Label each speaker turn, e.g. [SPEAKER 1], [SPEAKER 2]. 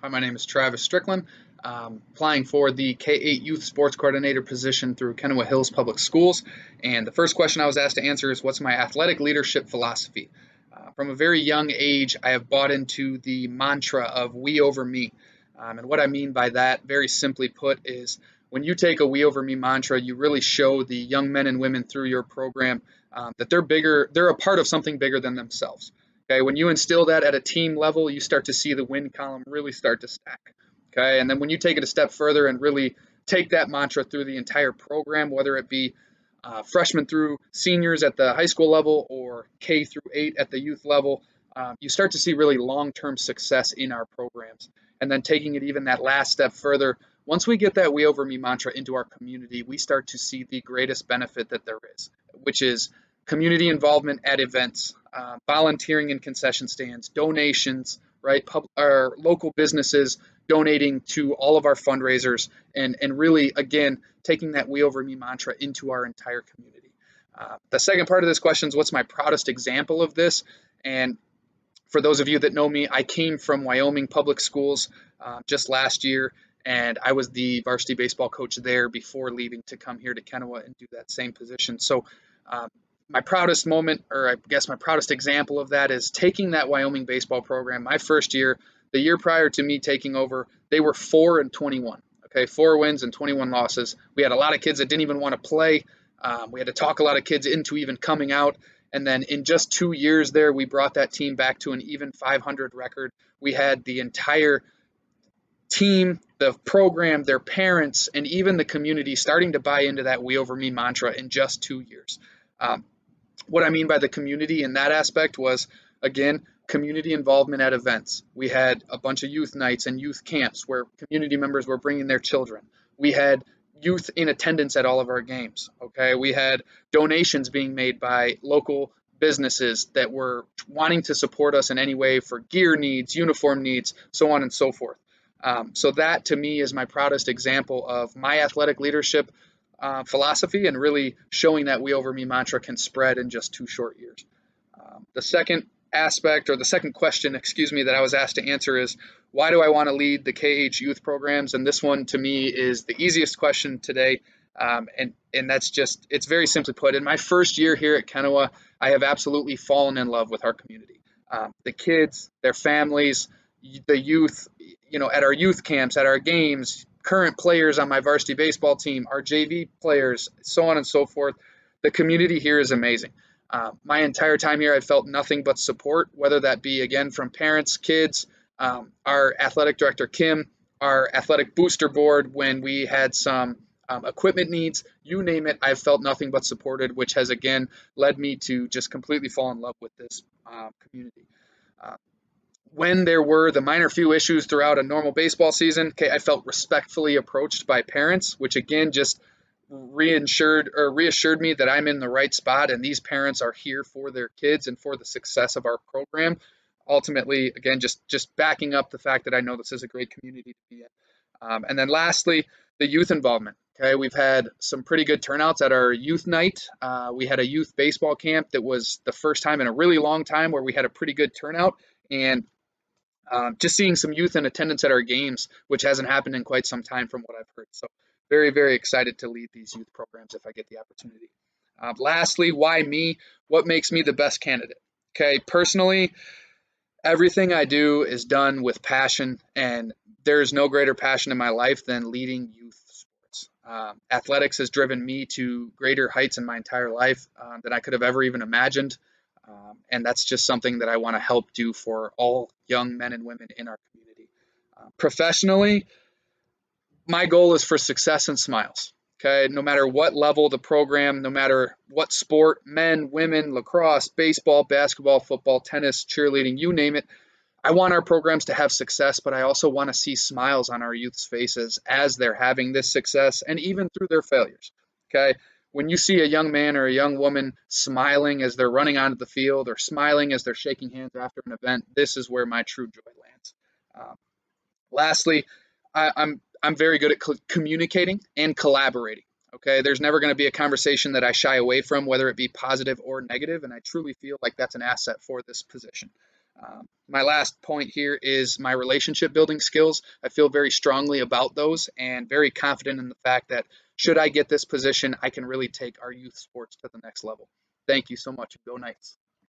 [SPEAKER 1] Hi, my name is Travis Stricklin. Applying for the K-8 Youth Sports Coordinator position through Kennewa Hills Public Schools. And the first question I was asked to answer is, what's my athletic leadership philosophy? From a very young age, I have bought into the mantra of we over me. And what I mean by that, very simply put, is when you take a we over me mantra, you really show the young men and women through your program that they're bigger, they're a part of something bigger than themselves. Okay, when you instill that at a team level, you start to see the win column really start to stack. Okay, and then when you take it a step further and really take that mantra through the entire program, whether it be freshmen through seniors at the high school level or K through 8 at the youth level, you start to see really long-term success in our programs. And then taking it even that last step further, once we get that we over me mantra into our community, we start to see the greatest benefit that there is, which is community involvement at events, volunteering in concession stands, donations, right? Our local businesses donating to all of our fundraisers, and really, again, taking that we over me mantra into our entire community. The second part of this question is, what's my proudest example of this? And for those of you that know me, I came from Wyoming public schools just last year, and I was the varsity baseball coach there before leaving to come here to Kennewa and do that same position. So my proudest moment, or I guess my proudest example of that, is taking that Wyoming baseball program. My first year, the year prior to me taking over, they were 4-21. Okay, 4 wins and 21 losses. We had a lot of kids that didn't even want to play. We had to talk a lot of kids into even coming out. And then in just 2 years there, we brought that team back to an even 500 record. We had the entire team, the program, their parents, and even the community starting to buy into that we over me mantra in just 2 years. What I mean by the community in that aspect was, again, community involvement at events. We had a bunch of youth nights and youth camps where community members were bringing their children. We had youth in attendance at all of our games. Okay, we had donations being made by local businesses that were wanting to support us in any way for gear needs, uniform needs, so on and so forth. So that to me is my proudest example of my athletic leadership philosophy, and really showing that we over me mantra can spread in just 2 short years. The second aspect, or the second question, excuse me, that I was asked to answer is, why do I want to lead the KH youth programs? And this one to me is the easiest question today. And that's just, it's very simply put. In my first year here at Kennewa, I have absolutely fallen in love with our community. The kids, their families, the youth, at our youth camps, at our games, current players on my varsity baseball team, our JV players, so on and so forth. The community here is amazing. My entire time here, I've felt nothing but support, whether that be, again, from parents, kids, our athletic director, Kim, our athletic booster board, when we had some equipment needs, you name it, I've felt nothing but supported, which has, again, led me to just completely fall in love with this community. When there were the minor few issues throughout a normal baseball season, I felt respectfully approached by parents, which again just reassured me that I'm in the right spot, and these parents are here for their kids and for the success of our program. Ultimately, again, just backing up the fact that I know this is a great community to be in. And then lastly, the youth involvement. Okay, we've had some pretty good turnouts at our youth night. We had a youth baseball camp that was the first time in a really long time where we had a pretty good turnout, and just seeing some youth in attendance at our games, which hasn't happened in quite some time from what I've heard. So very, very excited to lead these youth programs if I get the opportunity. Lastly, why me? What makes me the best candidate? Okay, personally, everything I do is done with passion, and there is no greater passion in my life than leading youth sports. Athletics has driven me to greater heights in my entire life than I could have ever even imagined. And that's just something that I want to help do for all young men and women in our community. Professionally, my goal is for success and smiles. Okay, no matter what level the program, no matter what sport, men, women, lacrosse, baseball, basketball, football, tennis, cheerleading, you name it, I want our programs to have success, but I also want to see smiles on our youth's faces as they're having this success and even through their failures. Okay, when you see a young man or a young woman smiling as they're running onto the field, or smiling as they're shaking hands after an event, this is where my true joy lands. Lastly, I'm very good at communicating and collaborating. Okay, there's never going to be a conversation that I shy away from, whether it be positive or negative, and I truly feel like that's an asset for this position. My last point here is my relationship building skills. I feel very strongly about those and very confident in the fact that should I get this position, I can really take our youth sports to the next level. Thank you so much. Go Knights.